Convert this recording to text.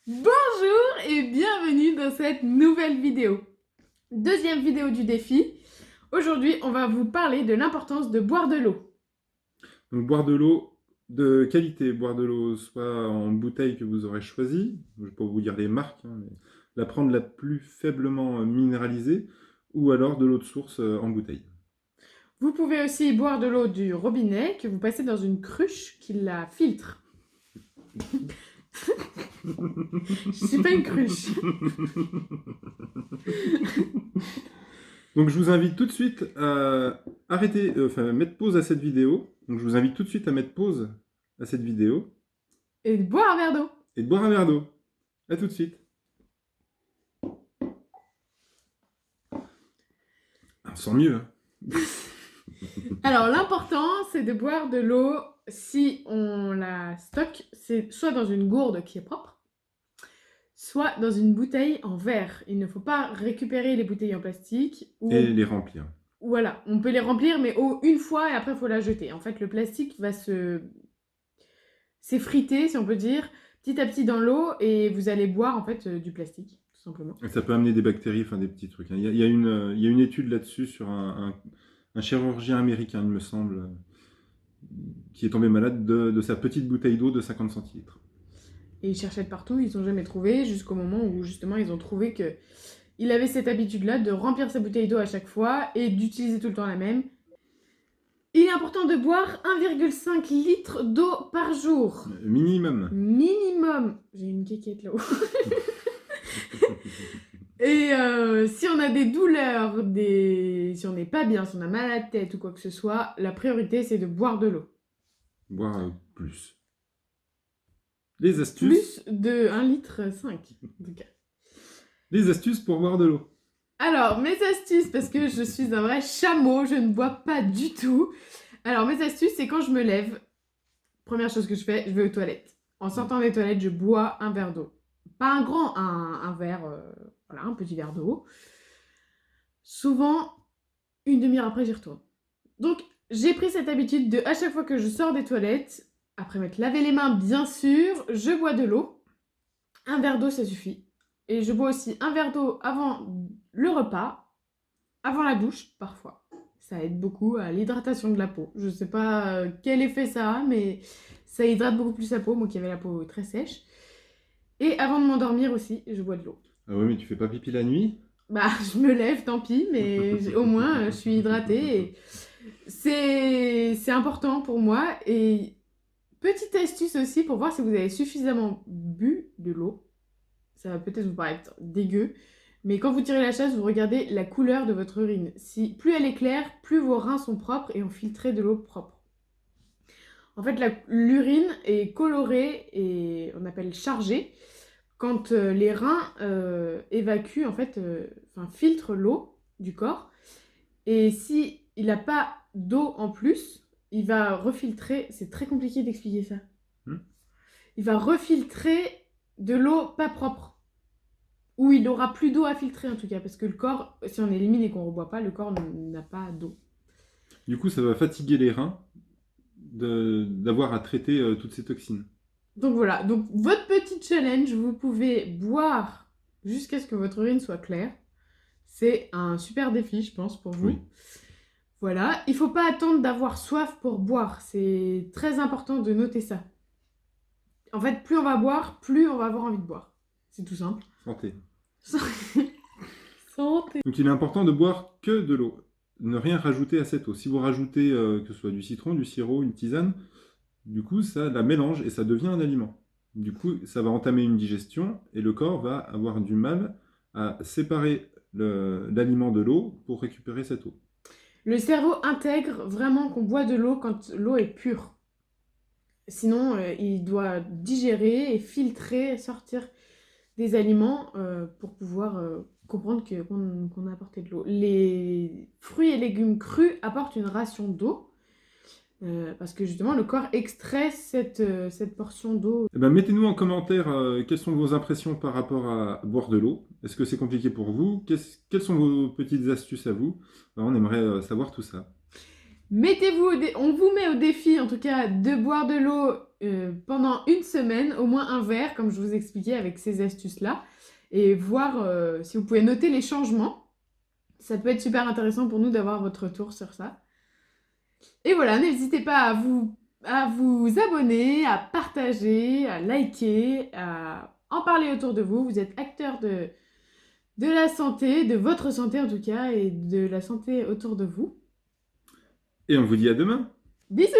Bonjour et bienvenue dans cette nouvelle vidéo. Deuxième vidéo du défi. Aujourd'hui, on va vous parler de l'importance de boire de l'eau. Donc boire de l'eau de qualité, boire de l'eau soit en bouteille que vous aurez choisie, je ne vais pas vous dire les marques, hein, mais la prendre la plus faiblement minéralisée, ou alors de l'eau de source en bouteille. Vous pouvez aussi boire de l'eau du robinet que vous passez dans une cruche qui la filtre. Je suis pas une cruche. Donc je vous invite tout de suite à arrêter, mettre pause à cette vidéo. Donc je vous invite tout de suite à mettre pause à cette vidéo Et de boire un verre d'eau. et de boire un verre d'eau. À tout de suite. On sent mieux. Hein. Alors l'important, c'est de boire de l'eau si on la stocke, c'est soit dans une gourde qui est propre, soit dans une bouteille en verre. Il ne faut pas récupérer les bouteilles en plastique. Et les remplir. Voilà, on peut les remplir, mais une fois et après, il faut la jeter. En fait, le plastique va s'effriter, si on peut dire, petit à petit dans l'eau et vous allez boire en fait du plastique, tout simplement. Et ça peut amener des bactéries, enfin des petits trucs. Hein. Il y a une étude là-dessus sur un chirurgien américain, il me semble, qui est tombé malade de sa petite bouteille d'eau de 50 centilitres. Et ils cherchaient de partout, ils n'ont jamais trouvé, jusqu'au moment où justement ils ont trouvé que il avait cette habitude-là de remplir sa bouteille d'eau à chaque fois et d'utiliser tout le temps la même. Il est important de boire 1,5 litre d'eau par jour. Minimum. Minimum. J'ai une quéquette là-haut. Et si on a des douleurs, si on n'est pas bien, si on a mal à la tête ou quoi que ce soit, la priorité c'est de boire de l'eau. Boire plus. Les astuces. Plus de 1,5 litre en tout cas. Les astuces pour boire de l'eau. Alors, mes astuces, parce que je suis un vrai chameau, je ne bois pas du tout. Alors, mes astuces, c'est quand je me lève, première chose que je fais, je vais aux toilettes. En sortant des toilettes, je bois un verre d'eau. Pas un grand, un verre, voilà, un petit verre d'eau. Souvent, une demi-heure après, j'y retourne. Donc, j'ai pris cette habitude de, à chaque fois que je sors des toilettes, après m'être lavé les mains, bien sûr, je bois de l'eau. Un verre d'eau, ça suffit. Et je bois aussi un verre d'eau avant le repas, avant la douche, parfois. Ça aide beaucoup à l'hydratation de la peau. Je sais pas quel effet ça a, mais ça hydrate beaucoup plus la peau, moi qui avais la peau très sèche. Et avant de m'endormir aussi, je bois de l'eau. Ah oui, mais tu fais pas pipi la nuit? Bah, je me lève, tant pis, mais au moins, je suis hydratée. Et c'est important pour moi. Et petite astuce aussi pour voir si vous avez suffisamment bu de l'eau. Ça va peut-être vous paraître dégueu, mais quand vous tirez la chasse, vous regardez la couleur de votre urine. Si plus elle est claire, plus vos reins sont propres et ont filtré de l'eau propre. En fait, l'urine est colorée et on appelle chargée quand les reins évacuent, en fait, filtrent l'eau du corps. Et si il n'a pas d'eau en plus, il va refiltrer. C'est très compliqué d'expliquer ça. Il va refiltrer de l'eau pas propre. Ou il aura plus d'eau à filtrer en tout cas, parce que le corps, si on élimine et qu'on ne reboit pas, le corps n'a pas d'eau. Du coup, ça va fatiguer les reins d'avoir à traiter toutes ces toxines. Donc voilà, donc votre petit challenge, vous pouvez boire jusqu'à ce que votre urine soit claire. C'est un super défi, je pense, pour vous. Oui. Voilà, il ne faut pas attendre d'avoir soif pour boire. C'est très important de noter ça. En fait, plus on va boire, plus on va avoir envie de boire. C'est tout simple. Santé. Santé. Donc il est important de boire que de l'eau. Ne rien rajouter à cette eau. Si vous rajoutez que ce soit du citron, du sirop, une tisane, du coup ça la mélange et ça devient un aliment. Du coup ça va entamer une digestion et le corps va avoir du mal à séparer l'aliment de l'eau pour récupérer cette eau. Le cerveau intègre vraiment qu'on boit de l'eau quand l'eau est pure. Sinon, il doit digérer et filtrer, sortir des aliments pour pouvoir comprendre qu'on a apporté de l'eau. Les fruits et légumes crus apportent une ration d'eau parce que justement le corps extrait cette portion d'eau. Eh ben, mettez-nous en commentaire quelles sont vos impressions par rapport à boire de l'eau. Est-ce que c'est compliqué pour vous? Quelles sont vos petites astuces à vous? Ben, on aimerait savoir tout ça. On vous met au défi, en tout cas, de boire de l'eau pendant une semaine, au moins un verre, comme je vous expliquais avec ces astuces-là, et voir si vous pouvez noter les changements. Ça peut être super intéressant pour nous d'avoir votre retour sur ça. Et voilà, n'hésitez pas à vous abonner, à partager, à liker, à en parler autour de vous. Vous êtes acteur de la santé, de votre santé en tout cas, et de la santé autour de vous. Et on vous dit à demain. Bisous!